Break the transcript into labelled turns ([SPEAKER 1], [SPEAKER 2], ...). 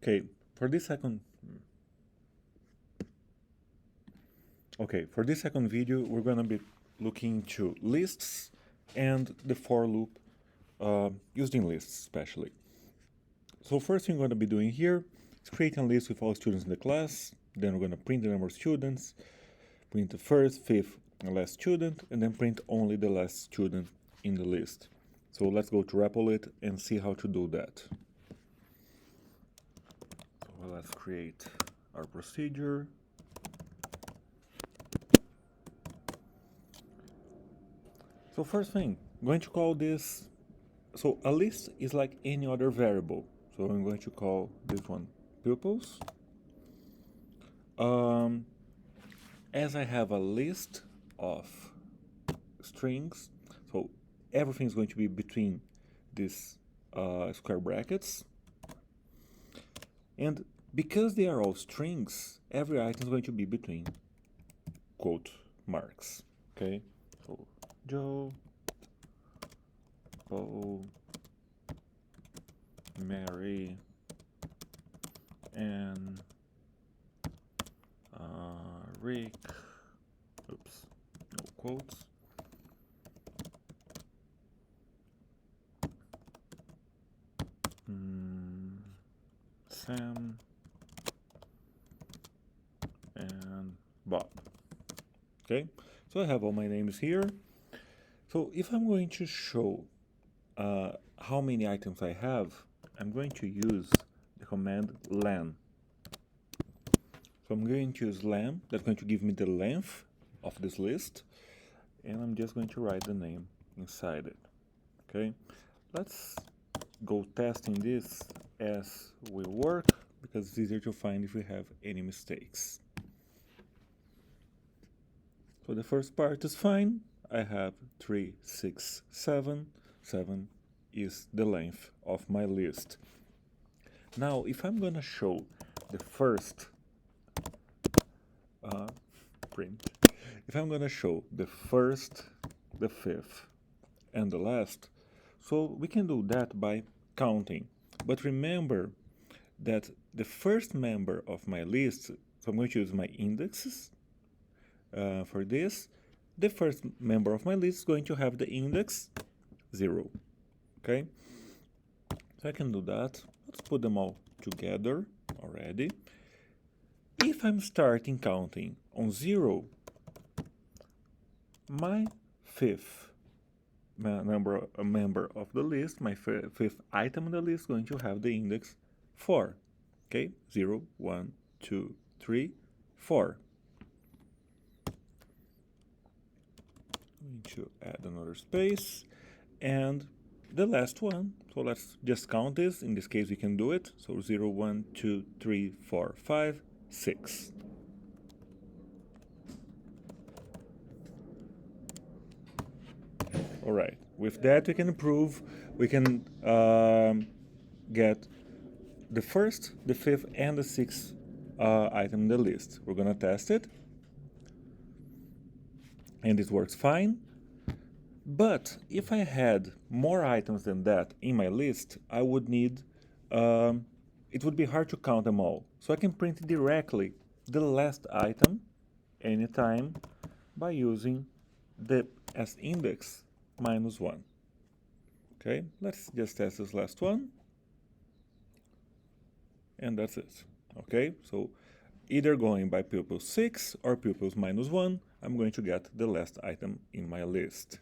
[SPEAKER 1] Okay, for this second video, we're gonna be looking into lists and the for loop using lists especially. So first thing we're gonna be doing here is creating a list with all students in the class. Then we're gonna print the number of students, print the first, fifth, and last student, and then print only the last student in the list. So let's go to Replit and see how to do that. So let's create our procedure. So first thing, I'm going to call this, so a list is like any other variable. So I'm going to call this one pupils. As I have a list of strings, so everything is going to be between these square brackets. And because they are all strings, every item is going to be between quote marks. Okay, so Joe, Paul, Mary, and Rick, oops, no quotes, Sam, and Bob. Okay, so I have all my names here. So if I'm going to show how many items I have, I'm going to use the command len. So I'm going to use len, that's going to give me the length of this list, and I'm just going to write the name inside it. Okay, let's go testing this as we work, because it's easier to find if we have any mistakes. So the first part is fine. I have 3, 6, 7. 7 is the length of my list. Now, if I'm gonna show the first if I'm gonna show the first, the fifth, and the last, so we can do that by counting. But remember that the first member of my list, so I'm going to use my indexes for this. The first member of my list is going to have the index 0. Okay, so I can do that. Let's put them all together already. If I'm starting counting on 0, my fifth member of the list, my fifth item in the list, is going to have the index 4. Okay, 0, 1, 2, 3, 4. I'm going to add another space, and the last one, so let's just count this. In this case, we can do it. So 0, 1, 2, 3, 4, 5, 6. All right, with that we can prove, we can get the first, the fifth, and the sixth item in the list. We're gonna test it, and it works fine. But if I had more items than that in my list, I would need, it would be hard to count them all. So I can print directly the last item anytime by using the as index -1. Okay, let's just test this last one. And that's it. Okay, so either going by pupils 6 or pupils -1, I'm going to get the last item in my list.